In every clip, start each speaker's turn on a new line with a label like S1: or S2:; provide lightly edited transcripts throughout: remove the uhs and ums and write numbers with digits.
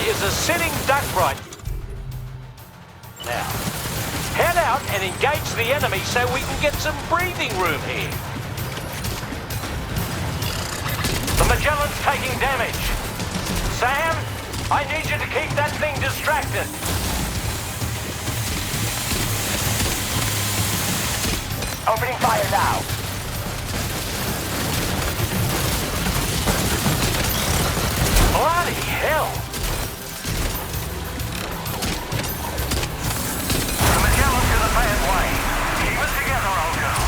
S1: is a sitting duck right now. Head out and engage the enemy so we can get some breathing room here. The Magellan's taking damage. Sam, I need you to keep that thing distracted.
S2: Opening fire now.
S1: Bloody hell! The Magellan's gonna pay its way. Keep it together, old girl.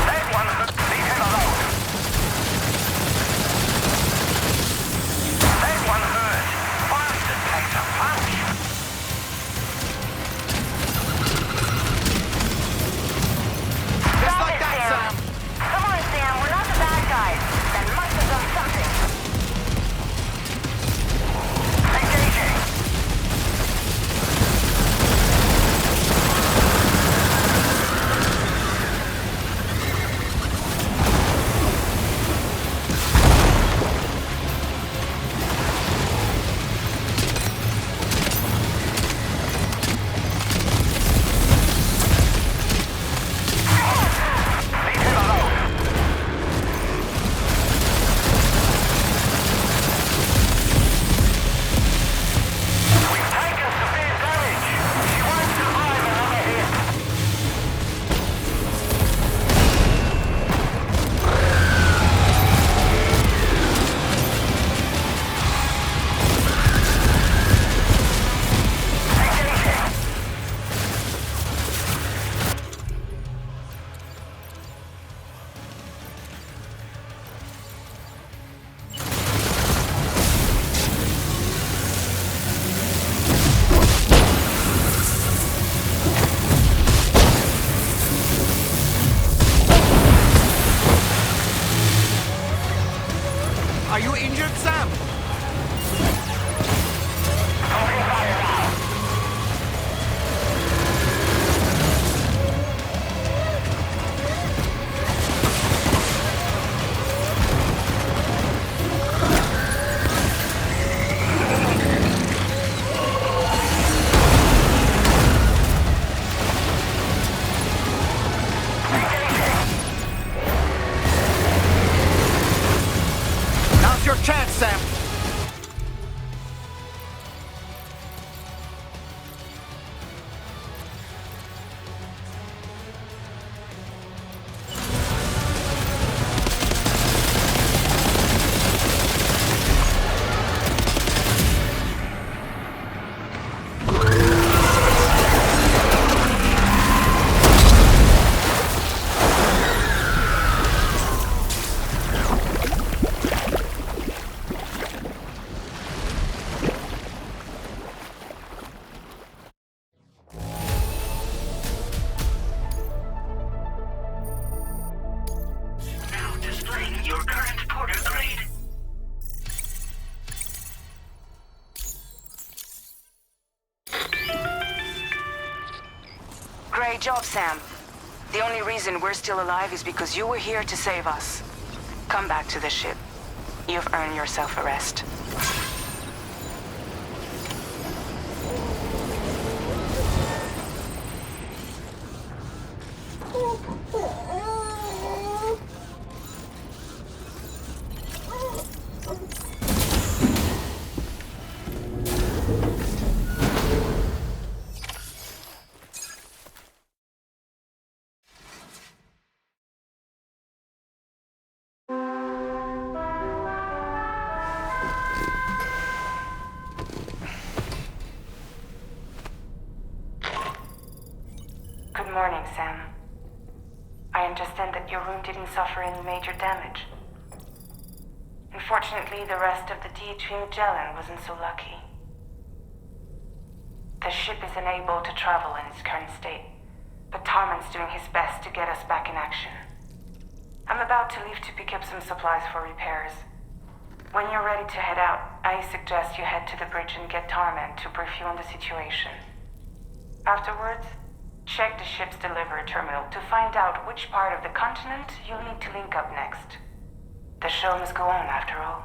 S1: That one, leave him alone. That one hurt. Bastard takes a punch.
S2: Just like that, Sam.
S3: Come on, Sam, we're not the bad guys. That must have done something.
S1: Engaging. Leave him alone. We've taken severe damage. She won't survive another hit. Engaging.
S2: Are you injured, Sam?
S1: Opening fire now.
S2: Now's your chance, Sam.
S1: Now displaying your current porter grade.
S3: Great job, Sam. The only reason we're still alive is because you were here to save us. Come back to the ship. You've earned yourself a rest. Good morning, Sam. I understand that your room didn't suffer any major damage. Unfortunately, the rest of the DHV Magellan wasn't so lucky. The ship is unable to travel in its current state, but Tarman's doing his best to get us back in action. I'm about to leave to pick up some supplies for repairs. When you're ready to head out, I suggest you head to the bridge and get Tarman to brief you on the situation. Afterwards, check the ship's delivery terminal to find out which part of the continent you'll need to link up next. The show must go on, after all.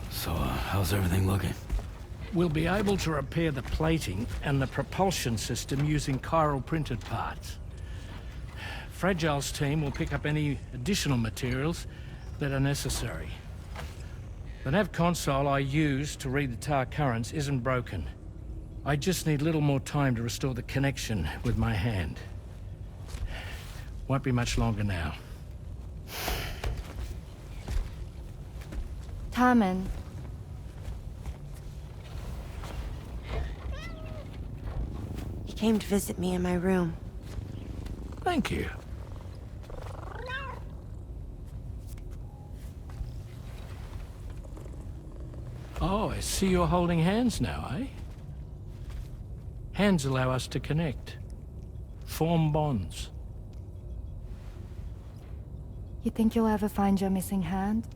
S4: So, how's everything looking?
S5: We'll be able to repair the plating and the propulsion system using chiral printed parts. Fragile's team will pick up any additional materials that are necessary. The nav console I use to read the tower currents isn't broken. I just need a little more time to restore the connection with my hand. Won't be much longer now.
S6: Tarman. He came to visit me in my room.
S5: Thank you. Oh, I see you're holding hands now, eh? Hands allow us to connect. Form bonds.
S6: You think you'll ever find your missing hand?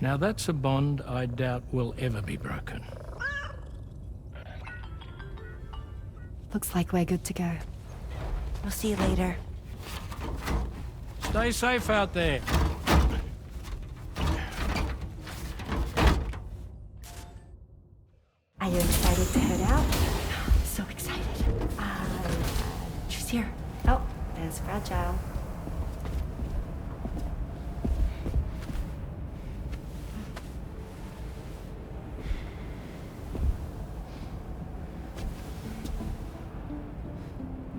S5: Now that's a bond I doubt will ever be broken.
S6: Looks like we're good to go. We'll see you later.
S5: Stay safe out there.
S6: Are you excited to head out? So excited. She's here. Oh, there's Fragile.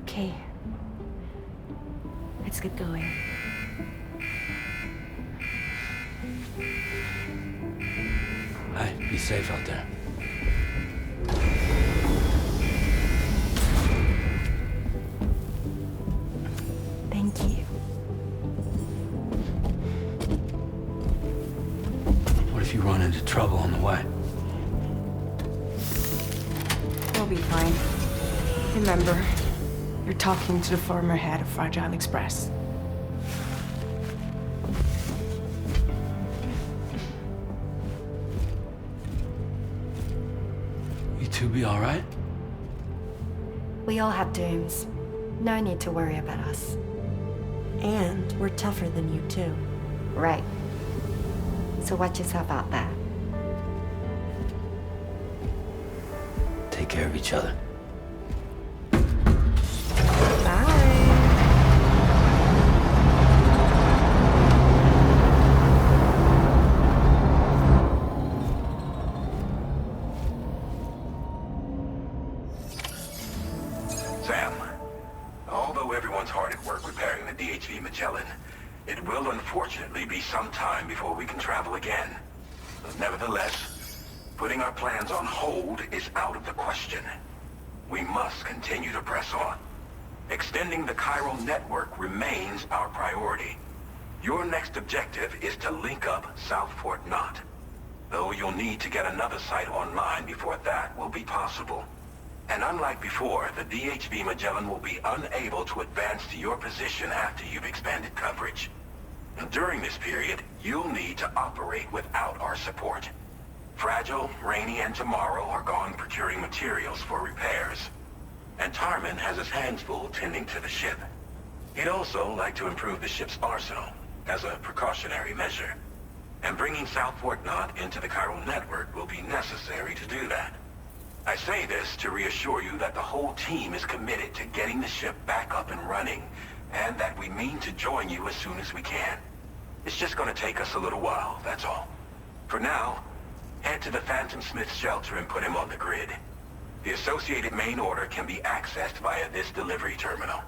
S6: Okay. Let's get going.
S4: Hey, be safe out there.
S6: Thank you.
S4: What if you run into trouble on the way?
S7: We'll be fine. Remember, you're talking to the former head of Fragile Express.
S4: You two be all right?
S6: We all have dooms. No need to worry about us. And we're tougher than you too. Right. So watch yourself out there.
S4: Take care of each other.
S8: Sam, although everyone's hard at work repairing the DHV Magellan, it will unfortunately be some time before we can travel again. Nevertheless, putting our plans on hold is out of the question. We must continue to press on. Extending the chiral network remains our priority. Your next objective is to link up South Fort Knot, though you'll need to get another site online before that will be possible. And unlike before, the DHV Magellan will be unable to advance to your position after you've expanded coverage. And during this period, you'll need to operate without our support. Fragile, Rainy, and Tomorrow are gone procuring materials for repairs. And Tarman has his hands full tending to the ship. He'd also like to improve the ship's arsenal, as a precautionary measure. And bringing South Fort Knot into the chiral network will be necessary to do that. I say this to reassure you that the whole team is committed to getting the ship back up and running, and that we mean to join you as soon as we can. It's just gonna take us a little while, that's all. For now, head to the Phantom Smith's shelter and put him on the grid. The associated main order can be accessed via this delivery terminal.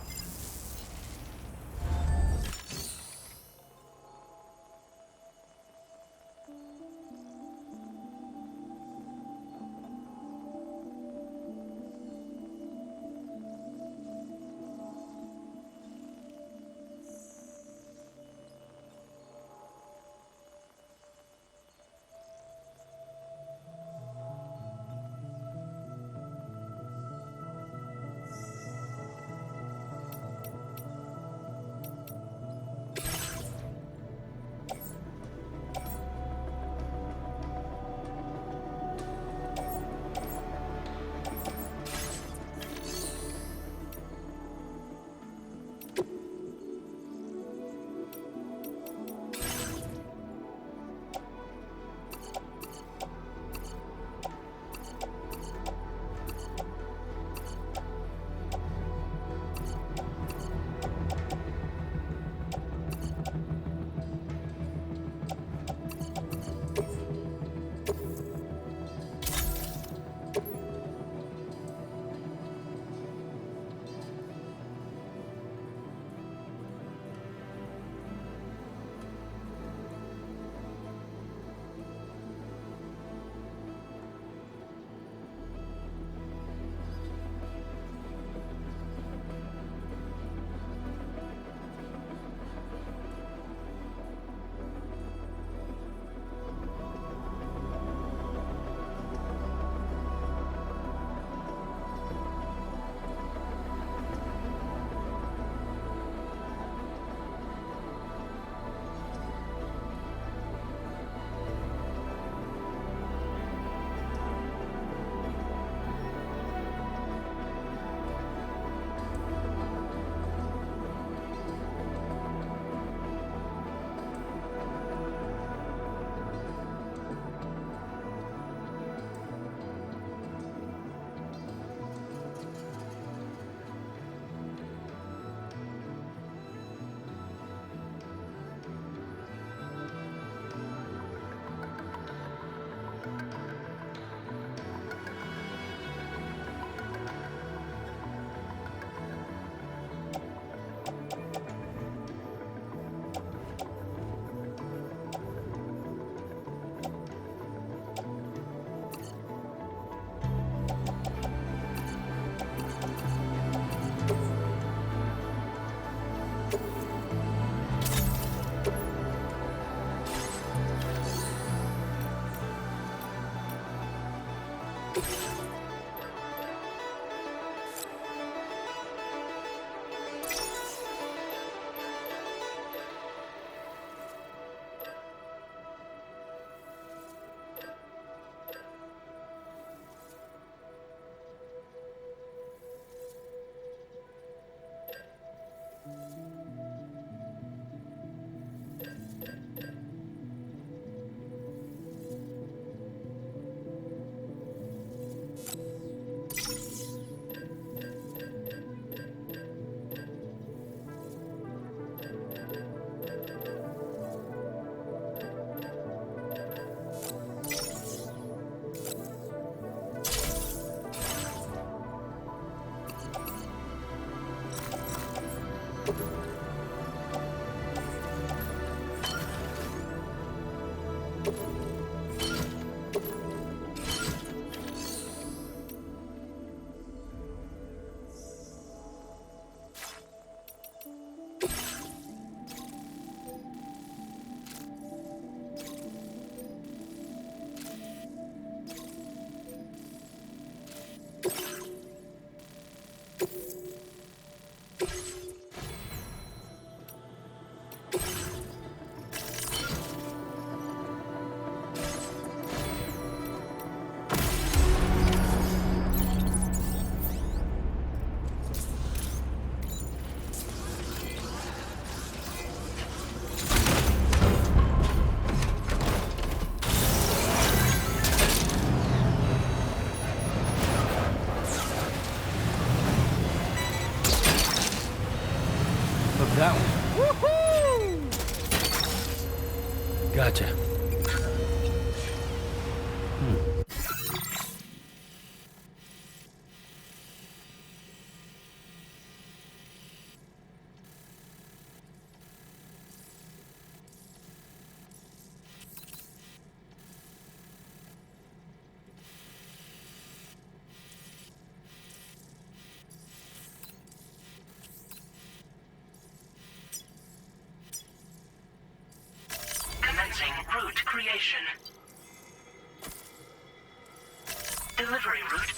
S5: that one. Gotcha.
S3: Commencing route creation. Delivery route.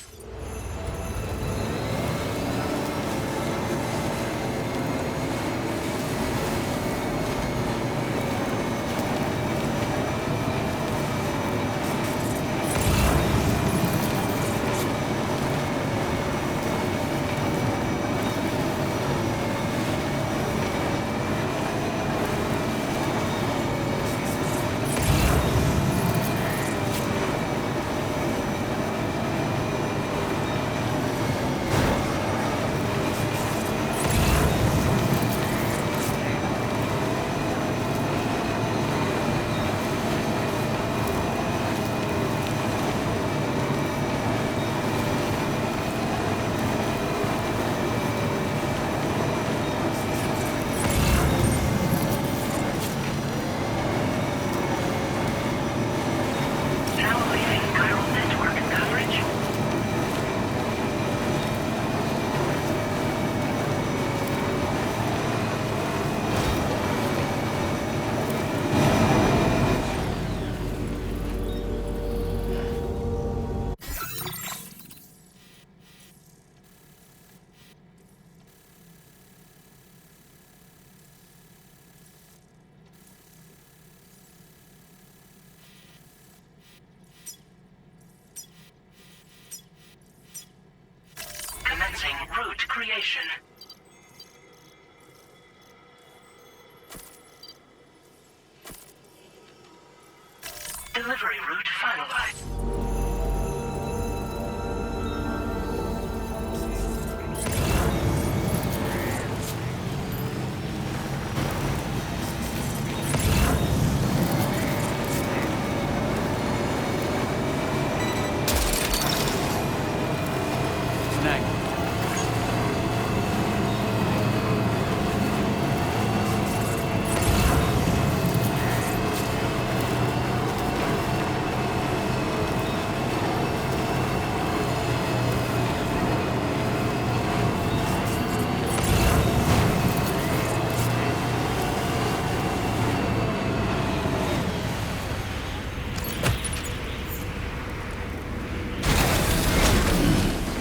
S3: Commencing route creation. Delivery route finalized.
S5: Snag.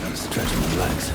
S4: Gotta stretch my legs.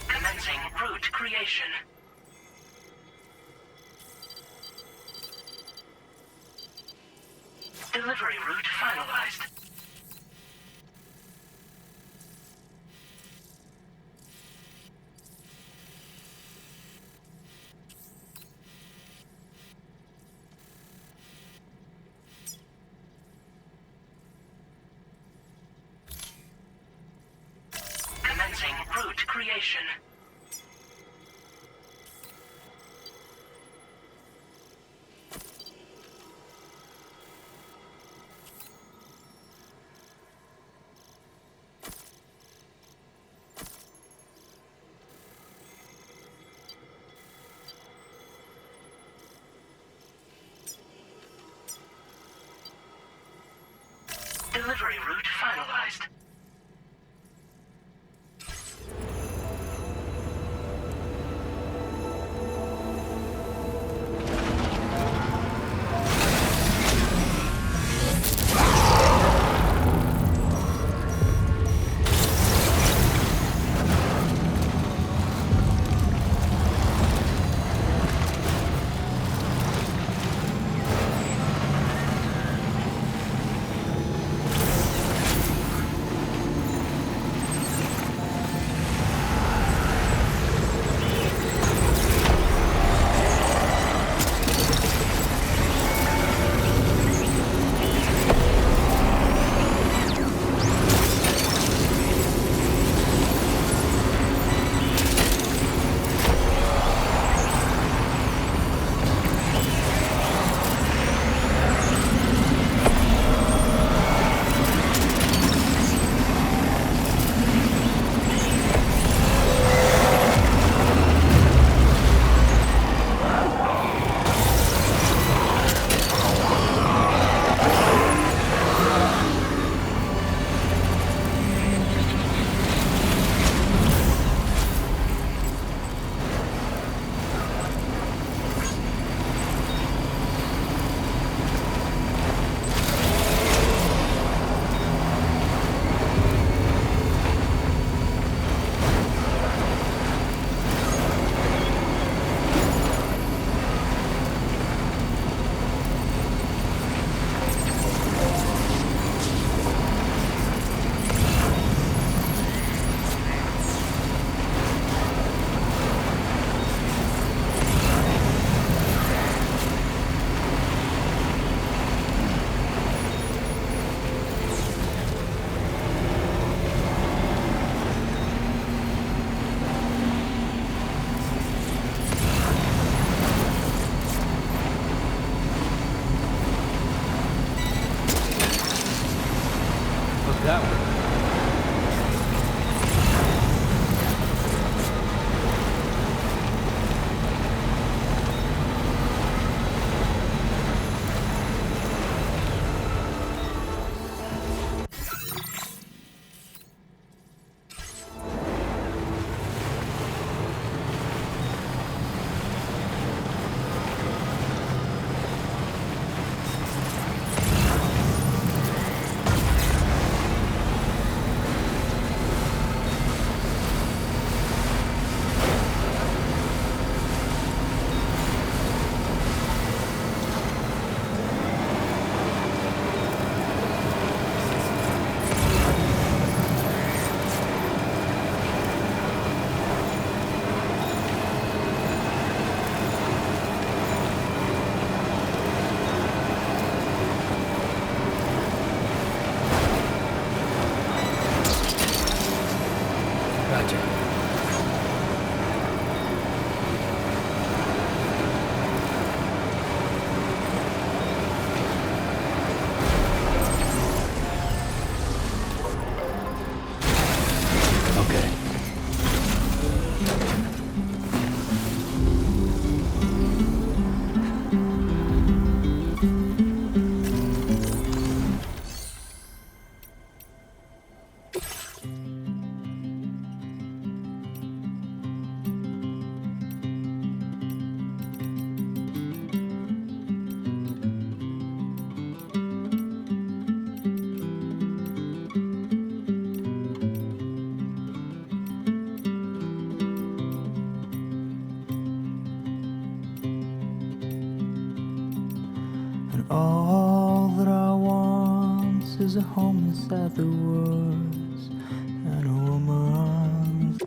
S1: Commencing route creation. Delivery route finalized. Commencing route creation. Delivery route finalized.
S9: All that I want is a home inside the woods and a woman.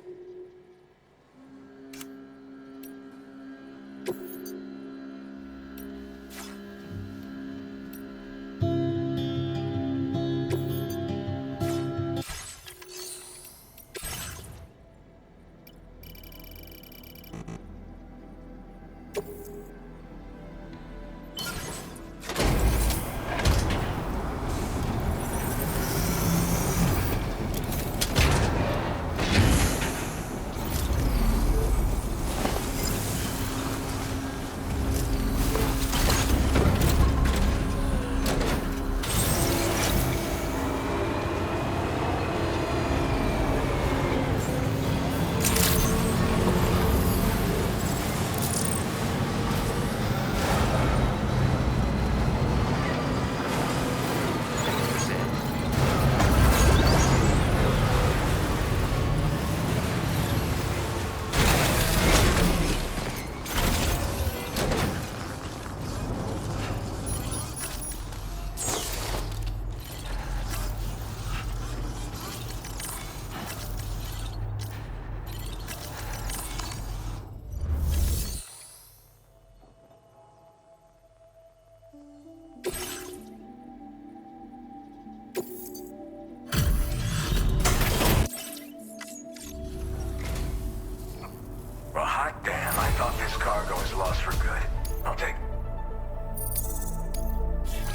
S8: Well, hot damn, I thought this cargo was lost for good. I'll take...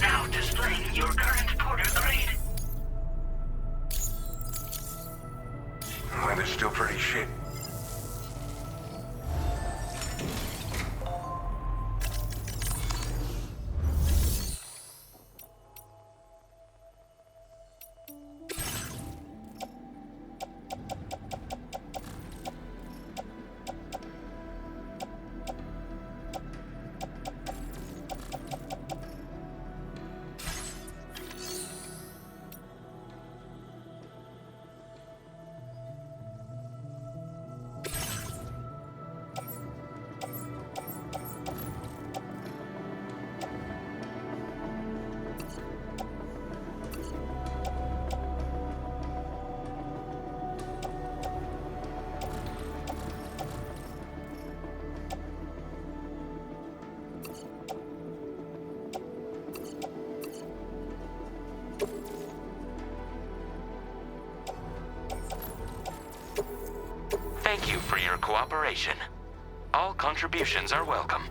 S1: Now displaying your current porter grade.
S8: Weather's still pretty shit.
S1: Thank you for your cooperation. All contributions are welcome.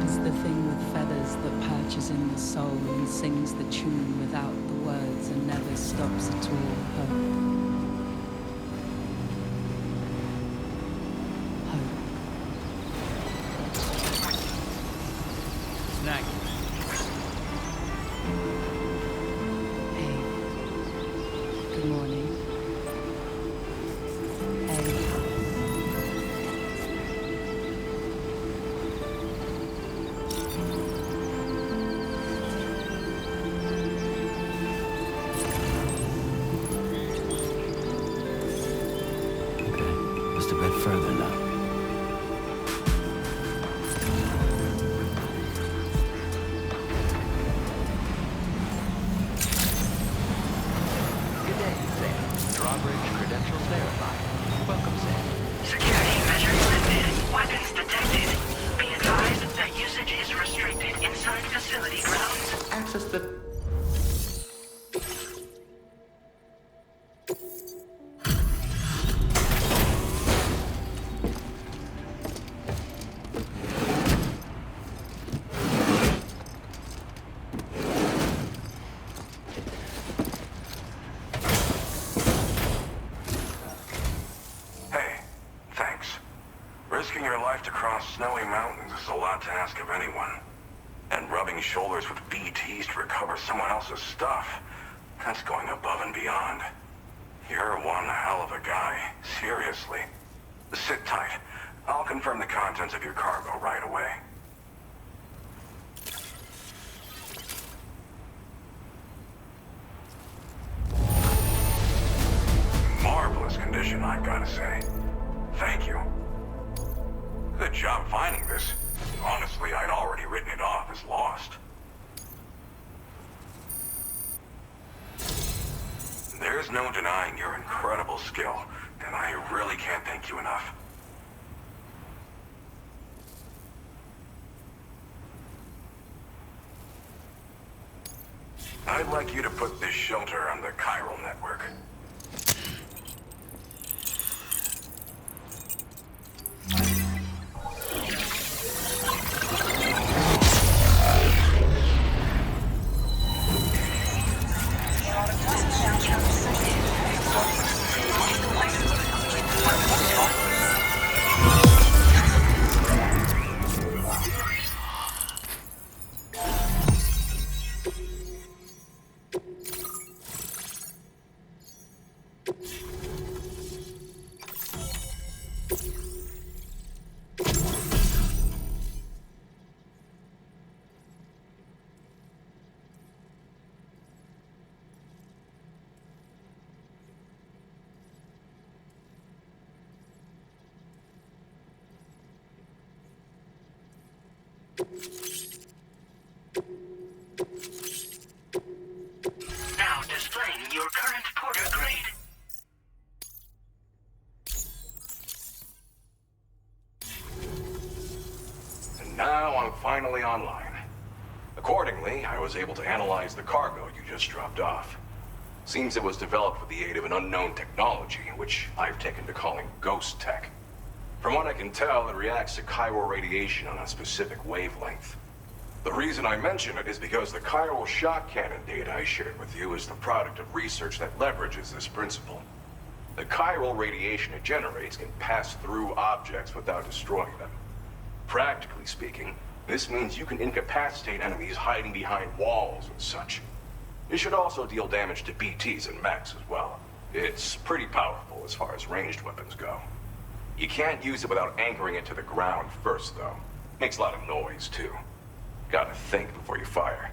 S10: is the thing with feathers that perches in the soul and sings the tune without the words and never stops at all. Hope.
S5: Snack.
S10: Hey. Good morning. Hey.
S4: Okay, just a bit further now.
S11: Good day, Sam. Drawbridge credentials verified. Welcome, Sam.
S12: Security measures lifted. Weapons detected. Be advised that usage is restricted inside facility grounds.
S11: Access the...
S8: Hey, thanks. Risking your life to cross snowy mountains is a lot to ask of anyone. And rubbing shoulders with BTs to recover someone else's stuff, that's going above and beyond. You're one hell of a guy, seriously. Sit tight. I'll confirm the contents of your cargo right away. Marvelous condition, I've got to say. Thank you. Good job finding this. Honestly, I'd already written it off as lost. There's no denying your incredible skill, and I really can't thank you enough. I'd like you to put this shelter on the chiral network.
S12: Now displaying your current porter grade.
S8: And now I'm finally online. Accordingly, I was able to analyze the cargo you just dropped off. Seems it was developed with the aid of an unknown technology, which I've taken to calling ghost tech. From what I can tell, it reacts to chiral radiation on a specific wavelength. The reason I mention it is because the chiral shock cannon data I shared with you is the product of research that leverages this principle. The chiral radiation it generates can pass through objects without destroying them. Practically speaking, this means you can incapacitate enemies hiding behind walls and such. It should also deal damage to BTs and mechs as well. It's pretty powerful as far as ranged weapons go. You can't use it without anchoring it to the ground first, though. Makes a lot of noise, too. Gotta think before you fire.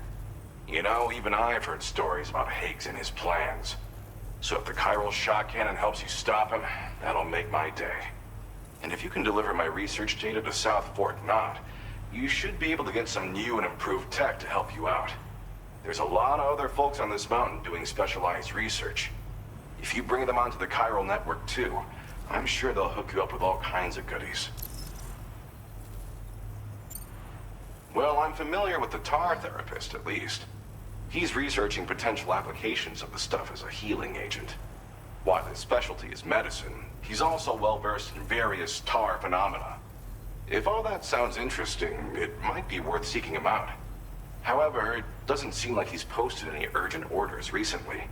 S8: You know, even I've heard stories about Higgs and his plans. So if the chiral shock cannon helps you stop him, that'll make my day. And if you can deliver my research data to South Fort Knot, you should be able to get some new and improved tech to help you out. There's a lot of other folks on this mountain doing specialized research. If you bring them onto the chiral network too, I'm sure they'll hook you up with all kinds of goodies. Well, I'm familiar with the tar therapist, at least. He's researching potential applications of the stuff as a healing agent. While his specialty is medicine, he's also well-versed in various tar phenomena. If all that sounds interesting, it might be worth seeking him out. However, it doesn't seem like he's posted any urgent orders recently.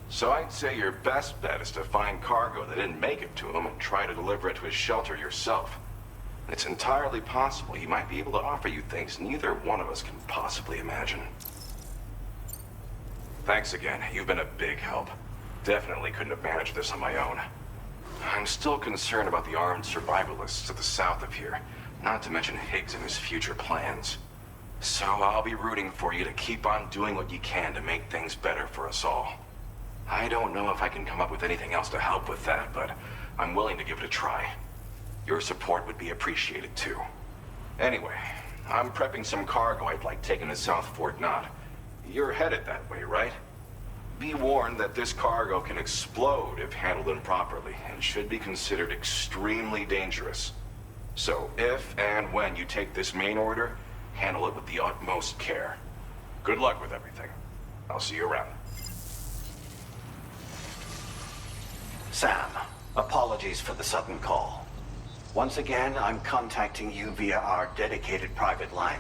S8: So I'd say your best bet is to find cargo that didn't make it to him and try to deliver it to his shelter yourself. It's entirely possible he might be able to offer you things neither one of us can possibly imagine. Thanks again. You've been a big help. Definitely couldn't have managed this on my own. I'm still concerned about the armed survivalists to the south of here, not to mention Higgs and his future plans. So I'll be rooting for you to keep on doing what you can to make things better for us all. I don't know if I can come up with anything else to help with that, but I'm willing to give it a try. Your support would be appreciated too. Anyway, I'm prepping some cargo I'd like taken to South Fort Knott. You're headed that way, right? Be warned that this cargo can explode if handled improperly, and should be considered extremely dangerous. So if and when you take this main order, handle it with the utmost care. Good luck with everything. I'll see you around.
S13: Sam, apologies for the sudden call. Once again, I'm contacting you via our dedicated private line.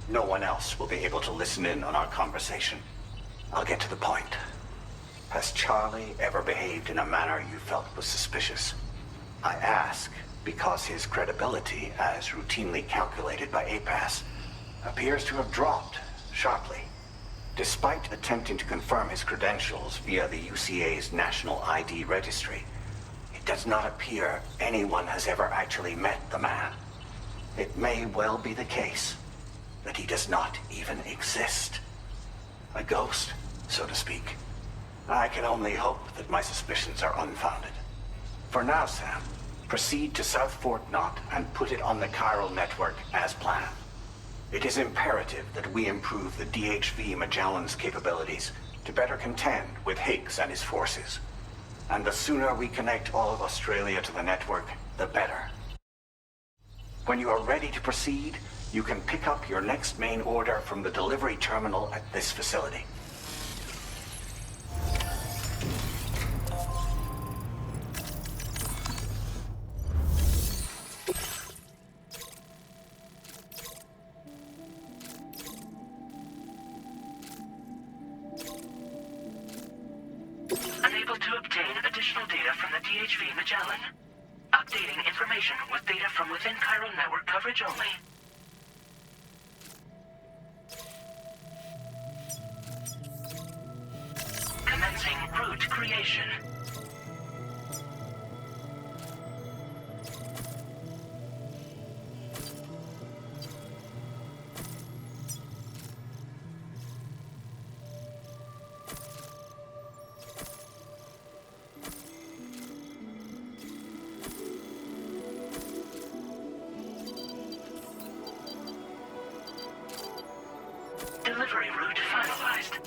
S13: No one else will be able to listen in on our conversation. I'll get to the point. Has Charlie ever behaved in a manner you felt was suspicious? I ask because his credibility, as routinely calculated by APAS, appears to have dropped sharply. Despite attempting to confirm his credentials via the UCA's National ID Registry, it does not appear anyone has ever actually met the man. It may well be the case that he does not even exist. A ghost, so to speak. I can only hope that my suspicions are unfounded. For now, Sam, proceed to South Fort Knott and put it on the chiral network as planned. It is imperative that we improve the DHV Magellan's capabilities to better contend with Higgs and his forces. And the sooner we connect all of Australia to the network, the better. When you are ready to proceed, you can pick up your next main order from the delivery terminal at this facility.
S12: Unable to obtain additional data from the DHV Magellan. Updating information with data from within chiral network coverage only. Commencing route creation. Delivery route finalized.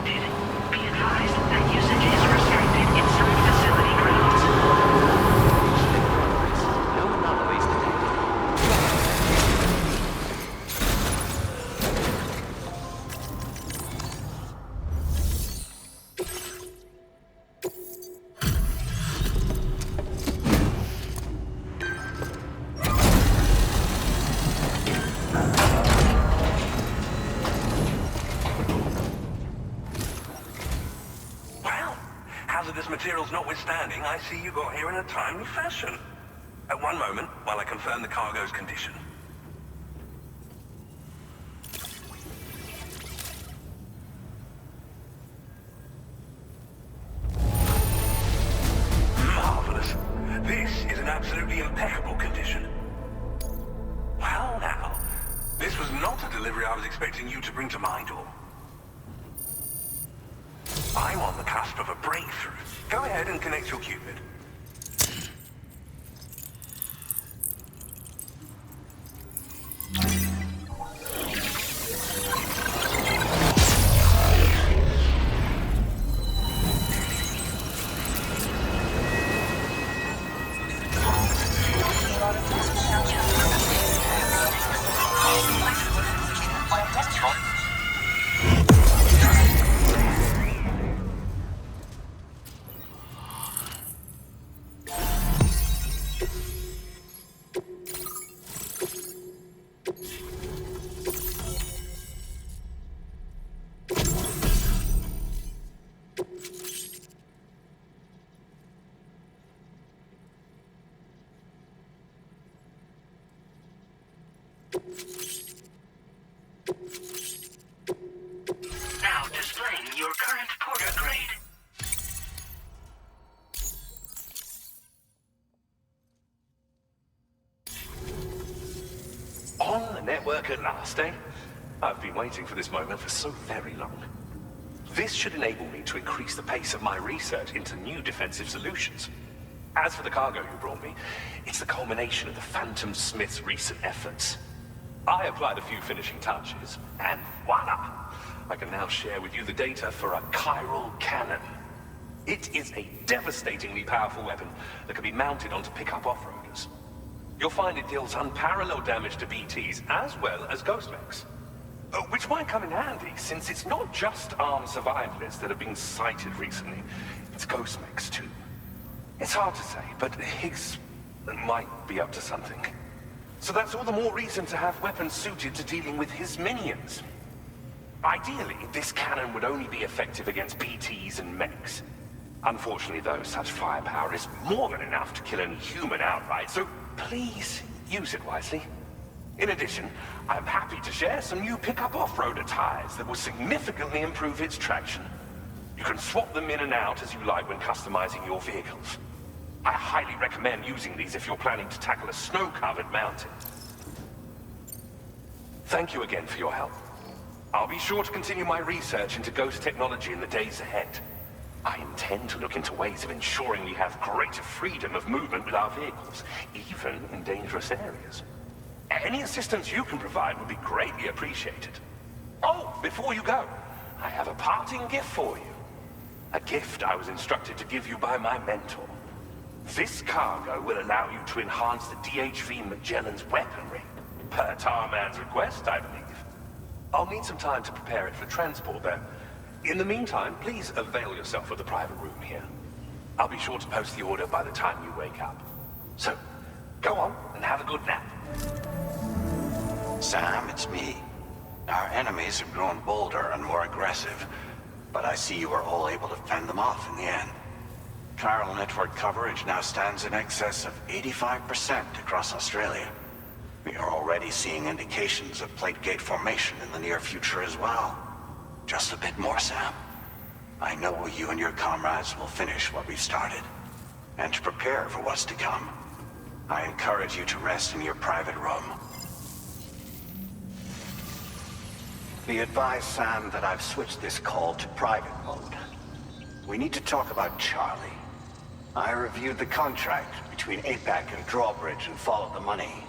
S12: detected. Be advised that usage is restricted inside facility grounds.
S11: No anomalies detected.
S8: Well, hazardous materials notwithstanding, I see you got here in a timely fashion. At one moment, while I confirm the cargo's condition. Marvelous. This is in absolutely impeccable condition. Well now, this was not a delivery I was expecting you to bring to my door. I'm on the cusp of a breakthrough. Go ahead and connect your Cupid.
S12: Now displaying your current Porter grade.
S8: On the network at last, eh? I've been waiting for this moment for so very long. This should enable me to increase the pace of my research into new defensive solutions. As for the cargo you brought me, it's the culmination of the Phantom Smith's recent efforts. I applied a few finishing touches, and voila! I can now share with you the data for a chiral cannon. It is a devastatingly powerful weapon that can be mounted onto pickup off-roaders. You'll find it deals unparalleled damage to BTs as well as ghost mechs. Which might come in handy, since it's not just armed survivalists that have been sighted recently. It's ghost mechs too. It's hard to say, but Higgs might be up to something. So that's all the more reason to have weapons suited to dealing with his minions. Ideally, this cannon would only be effective against BTs and mechs. Unfortunately, though, such firepower is more than enough to kill any human outright, so please use it wisely. In addition, I'm happy to share some new pickup off-roader tires that will significantly improve its traction. You can swap them in and out as you like when customizing your vehicles. I highly recommend using these if you're planning to tackle a snow-covered mountain. Thank you again for your help. I'll be sure to continue my research into ghost technology in the days ahead. I intend to look into ways of ensuring we have greater freedom of movement with our vehicles, even in dangerous areas. Any assistance you can provide would be greatly appreciated. Oh, before you go, I have a parting gift for you. A gift I was instructed to give you by my mentor. This cargo will allow you to enhance the DHV Magellan's weaponry, per Tarman's request, I believe. I'll need some time to prepare it for transport, though. In the meantime, please avail yourself of the private room here. I'll be sure to post the order by the time you wake up. So, go on and have a good nap.
S13: Sam, it's me. Our enemies have grown bolder and more aggressive, but I see you were all able to fend them off in the end. Chiral network coverage now stands in excess of 85% across Australia. We are already seeing indications of plate gate formation in the near future as well. Just a bit more, Sam. I know you and your comrades will finish what we've started. And to prepare for what's to come, I encourage you to rest in your private room. Be advised, Sam, that I've switched this call to private mode. We need to talk about Charlie. I reviewed the contract between APAC and Drawbridge and followed the money.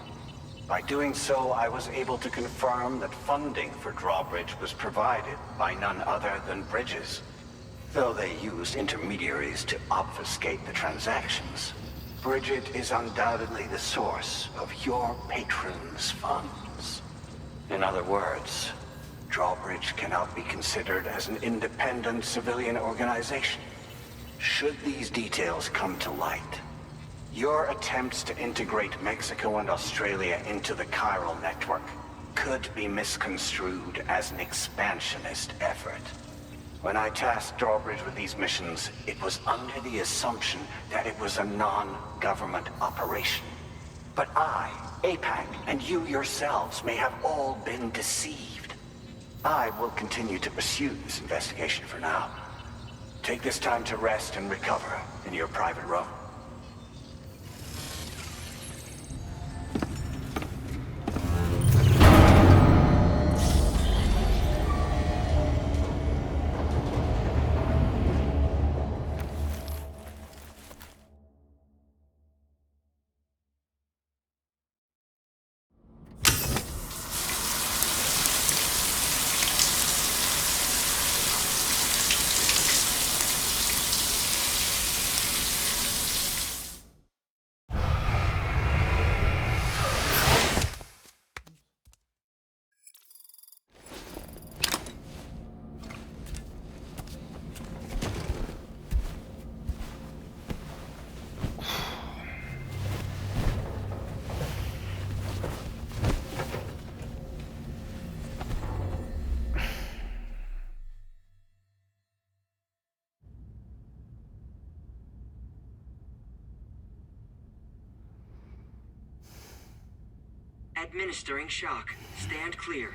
S13: By doing so, I was able to confirm that funding for Drawbridge was provided by none other than Bridges. Though they used intermediaries to obfuscate the transactions, Bridget is undoubtedly the source of your patrons' funds. In other words, Drawbridge cannot be considered as an independent civilian organization. Should these details come to light, your attempts to integrate Mexico and Australia into the chiral network could be misconstrued as an expansionist effort. When I tasked Drawbridge with these missions, it was under the assumption that it was a non-government operation. But I, APAC, and you yourselves may have all been deceived. I will continue to pursue this investigation for now. Take this time to rest and recover in your private room.
S12: Administering shock. Stand clear.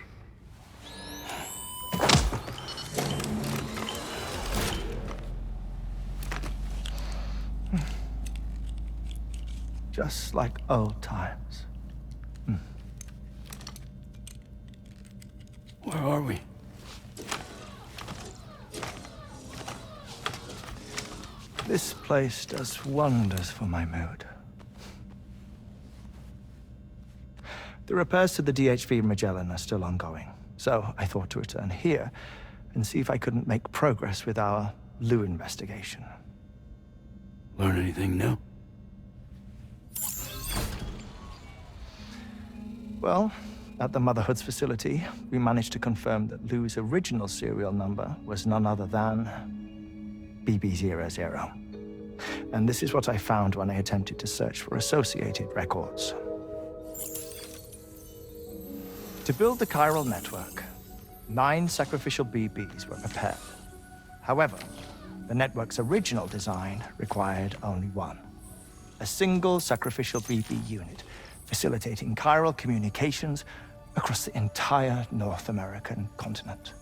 S9: Just like old times.
S4: Where are we?
S9: This place does wonders for my mood. The repairs to the DHV Magellan are still ongoing, so I thought to return here and see if I couldn't make progress with our Lou investigation.
S4: Learn anything new?
S9: Well, at the Motherhood's facility, we managed to confirm that Lou's original serial number was none other than BB00. And this is what I found when I attempted to search for associated records. To build the chiral network, 9 sacrificial BBs were prepared. However, the network's original design required only 1. A single sacrificial BB unit facilitating chiral communications across the entire North American continent.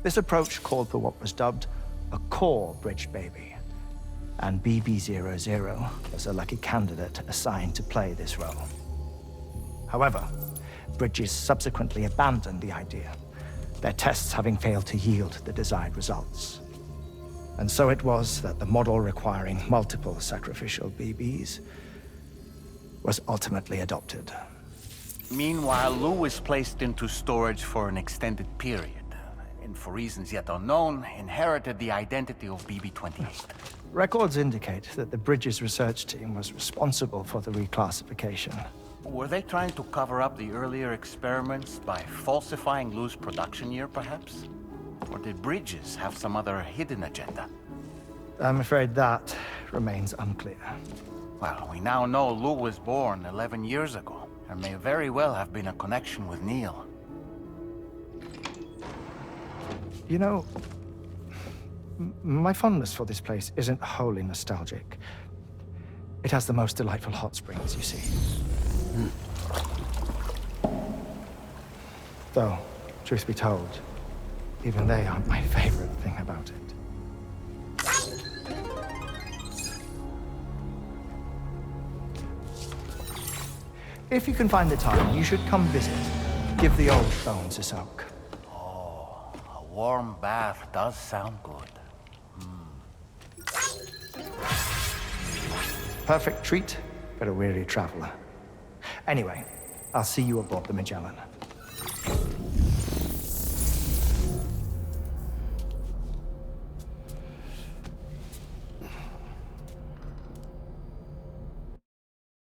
S9: This approach called for what was dubbed a core bridge baby, and BB00 was a lucky candidate assigned to play this role. However, Bridges subsequently abandoned the idea, their tests having failed to yield the desired results. And so it was that the model requiring multiple sacrificial BBs was ultimately adopted.
S14: Meanwhile, Lou was placed into storage for an extended period, and for reasons yet unknown, inherited the identity of BB-28.
S9: Records indicate that the Bridges research team was responsible for the reclassification.
S14: Were they trying to cover up the earlier experiments by falsifying Lou's production year, perhaps? Or did Bridges have some other hidden agenda?
S9: I'm afraid that remains unclear.
S14: Well, we now know Lou was born 11 years ago. There may very well have been a connection with Neil.
S9: You know, my fondness for this place isn't wholly nostalgic. It has the most delightful hot springs, you see. Though, truth be told, even they aren't my favorite thing about it. If you can find the time, you should come visit. Give the old bones a soak.
S14: Oh, a warm bath does sound good.
S9: Perfect treat for a weary traveler. Anyway, I'll see you aboard the Magellan.